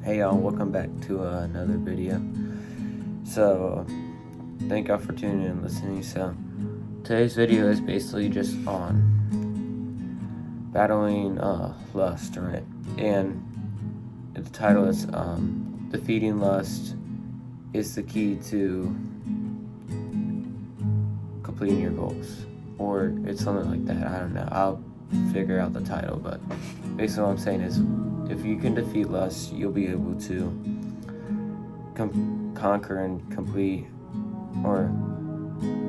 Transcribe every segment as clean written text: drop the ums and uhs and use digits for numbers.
Hey y'all, welcome back to another video. So, thank y'all for tuning in and listening. So, today's video is basically just on battling lust, right? And the title is Defeating Lust is the Key to Completing Your Goals. Or it's something like that, I don't know. I'll figure out the title, but basically what I'm saying is if you can defeat lust, you'll be able to conquer and complete, or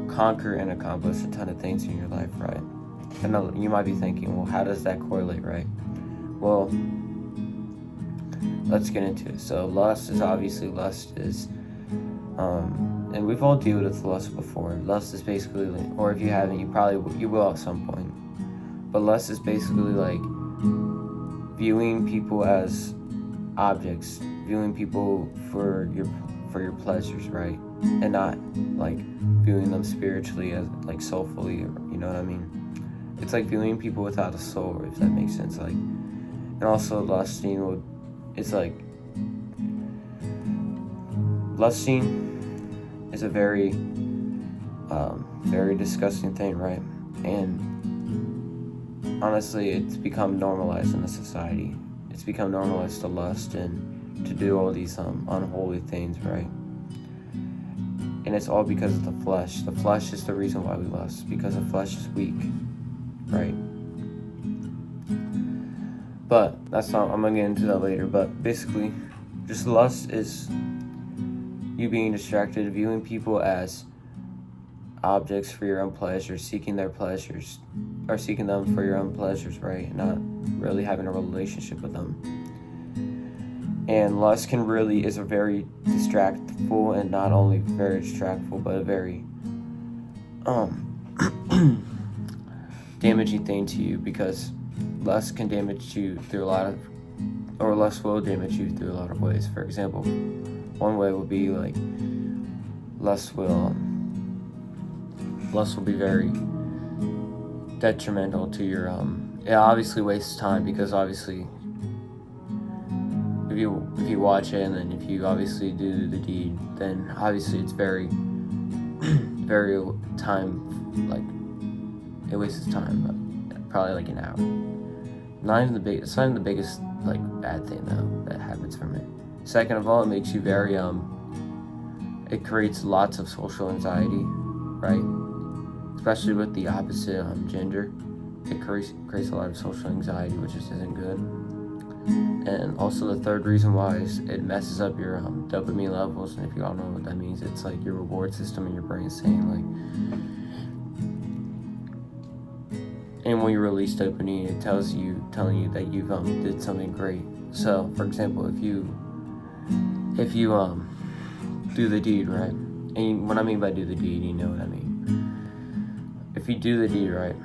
conquer and accomplish a ton of things in your life, right? And you might be thinking, well, how does that correlate, right? Well, let's get into it. So lust is and we've all dealt with lust before. Lust is basically, or if you haven't, you will at some point. But lust is basically like viewing people as objects, viewing people for your pleasures, right? And not like viewing them spiritually as like soulfully, you know what I mean? It's like viewing people without a soul, if that makes sense. Like, and also lusting is a very very disgusting thing, right? And honestly, it's become normalized in the society. It's become normalized to lust and to do all these unholy things, right? And it's all because of the flesh. The flesh is the reason why we lust, because the flesh is weak, right? But I'm gonna get into that later. But basically, just lust is you being distracted, viewing people as objects for your own pleasure, seeking their pleasures, or seeking them for your own pleasures, right? Not really having a relationship with them. And lust is a very distractful, and not only very distractful, but a very damaging thing to you, because lust can damage you through lust will damage you through a lot of ways. For example, one way would be like lust will be very detrimental to your it obviously wastes time, because obviously if you watch it and then if you obviously do the deed, then obviously it's very very time, like it wastes time, probably like an hour. It's not even the biggest like bad thing though that happens from it. Second of all, it makes you very it creates lots of social anxiety, right? Especially with the opposite gender. It creates a lot of social anxiety, which just isn't good. And also the third reason why is it messes up your dopamine levels. And if you all know what that means, it's like your reward system in your brain saying like, and when you release dopamine, it telling you that you've did something great. So for example, if you do the deed, right? And what I mean by do the deed, you know what I mean. If you do the deed, right,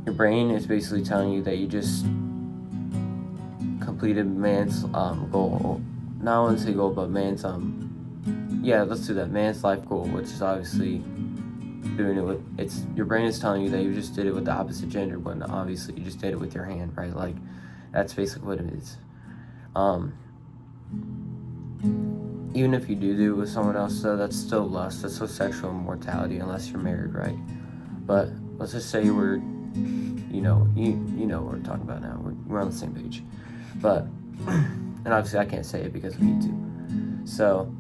your brain is basically telling you that you just completed man's goal. Not I want to say goal, but man's let's do that. Man's life goal, which is obviously doing it with your brain is telling you that you just did it with the opposite gender, when obviously you just did it with your hand, right? Like that's basically what it is. Even if you do it with someone else, though, that's still lust. That's still sexual immortality, unless you're married, right? But let's just say we're, you know what we're talking about now. We're on the same page. But, and obviously I can't say it because of YouTube. So,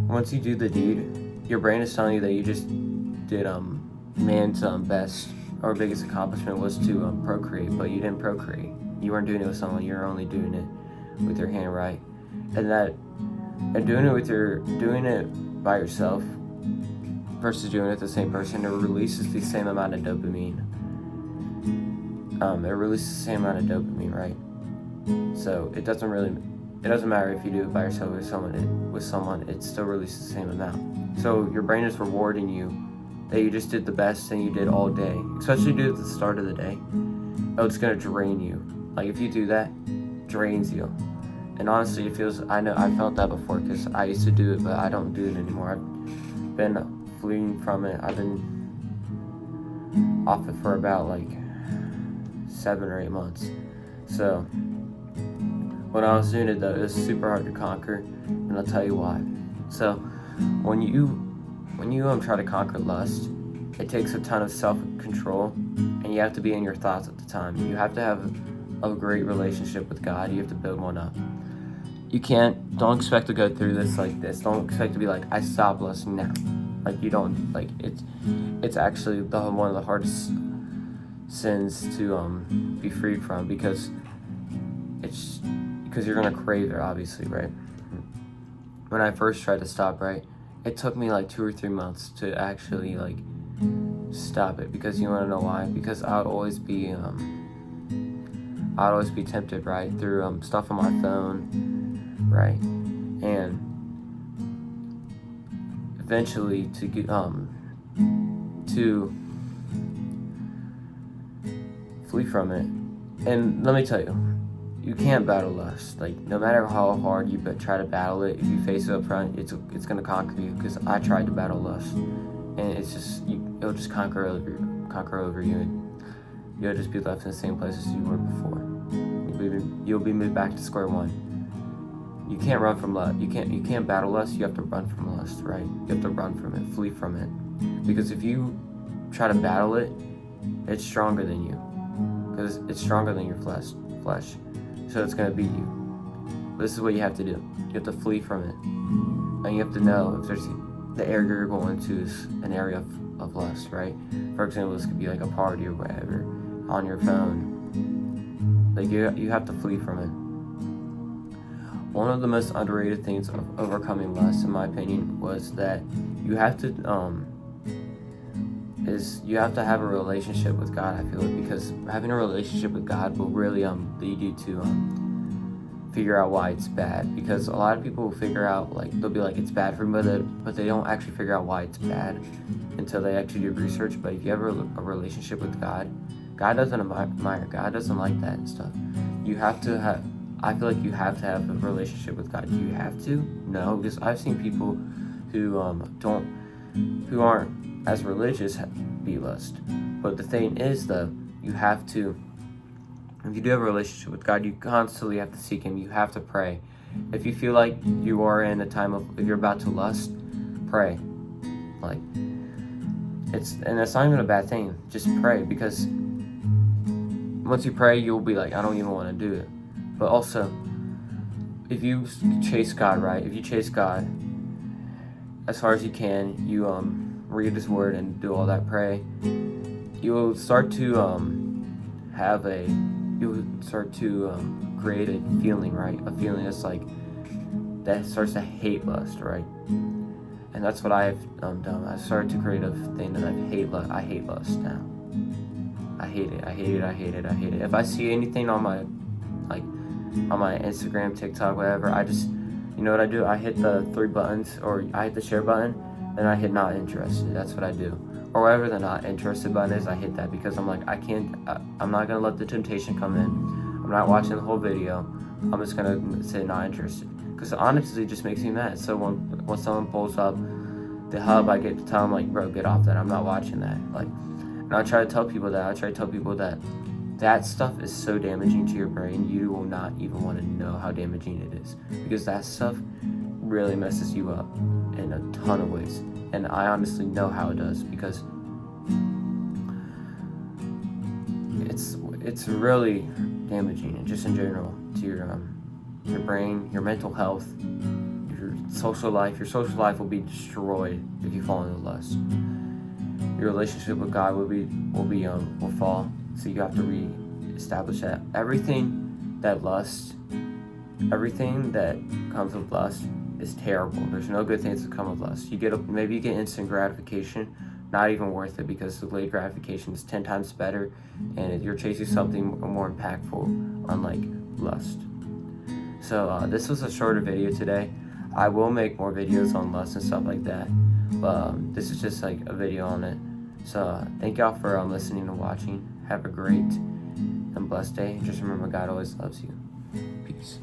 once you do the deed, your brain is telling you that you just did man's best or biggest accomplishment was to procreate, but you didn't procreate. You weren't doing it with someone, you're only doing it with your hand, right? And doing it by yourself versus doing it with the same person, it releases the same amount of dopamine. Right? So it doesn't matter if you do it by yourself or with someone, it still releases the same amount. So your brain is rewarding you that you just did the best thing you did all day, especially do it at the start of the day. Oh, it's gonna drain you. Like if you do that, drains you. And honestly, I felt that before, because I used to do it, but I don't do it anymore. I've been fleeing from it. off it for about like 7 or 8 months. So when I was doing it though, it was super hard to conquer, and I'll tell you why. So when you try to conquer lust, it takes a ton of self-control, and you have to be in your thoughts at the time. You have to have a great relationship with God. You have to build one up. Don't expect to go through this like this. Don't expect to be like, I stop lusting now. Like, you don't, like, it's actually one of the hardest sins to be freed from, because you're gonna crave it, obviously, right? When I first tried to stop, right, it took me like 2 or 3 months to actually like stop it, because you want to know why? Because I would always be tempted, right, through stuff on my phone, right, and eventually to get to flee from it. And let me tell you, you can't battle lust. Like, no matter how hard you try to battle it, if you face it up front, it's gonna conquer you. Because I tried to battle lust, and it's just it'll just conquer over you, and you'll just be left in the same place as you were before. You'll be moved back to square one. You can't run from lust. You can't battle lust. You have to run from lust, right? You have to run from it, flee from it. Because if you try to battle it, it's stronger than you. Because it's stronger than your flesh. So it's gonna beat you. This is what you have to do. You have to flee from it, and you have to know if there's the area you're going to is an area of lust, right? For example, this could be like a party or whatever on your phone. Like, you have to flee from it. One of the most underrated things of overcoming lust, in my opinion, was that you have to have a relationship with God. I feel it, because having a relationship with God will really lead you to figure out why it's bad. Because a lot of people will figure out, like, they'll be like, it's bad for me, but they don't actually figure out why it's bad until they actually do research. But if you have a relationship with God, God doesn't admire. God doesn't like that and stuff. I feel like you have to have a relationship with God. Do you have to? No, because I've seen people who aren't as religious be lust. But the thing is, though, you have to. If you do have a relationship with God, you constantly have to seek Him. You have to pray. If you feel like you are in a time if you're about to lust, pray. Like, it's not even a bad thing. Just pray, because once you pray, you'll be like, I don't even want to do it. But also, if you chase God, right? If you chase God as hard as you can, you read His Word and do all that, pray, you will start to create a feeling, right? A feeling that's like, that starts to hate lust, right? And that's what I've done. I started to create a thing that I hate lust now. I hate it. If I see anything on my Instagram, TikTok, whatever, I just, you know what I do? I hit the 3 buttons, or I hit the share button, then I hit not interested. That's what I do. Or whatever the not interested button is, I hit that, because I'm like, I'm not gonna let the temptation come in. I'm not watching the whole video. I'm just gonna say not interested, because honestly, it just makes me mad. So when someone pulls up the hub, I get to tell them, like, bro, get off that. I'm not watching that. Like, and I try to tell people that. That stuff is so damaging to your brain, you will not even want to know how damaging it is. Because that stuff really messes you up in a ton of ways. And I honestly know how it does, because it's really damaging, and just in general, to your brain, your mental health, your social life. Your social life will be destroyed if you fall into lust. Your relationship with God will fall. So you have to re-establish that. Everything that comes with lust is terrible. There's no good things that come with lust. Maybe you get instant gratification, not even worth it, because delayed gratification is 10 times better, and you're chasing something more impactful, unlike lust. So this was a shorter video today. I will make more videos on lust and stuff like that, but this is just like a video on it. So thank y'all for listening and watching. Have a great and blessed day. Just remember, God always loves you. Peace.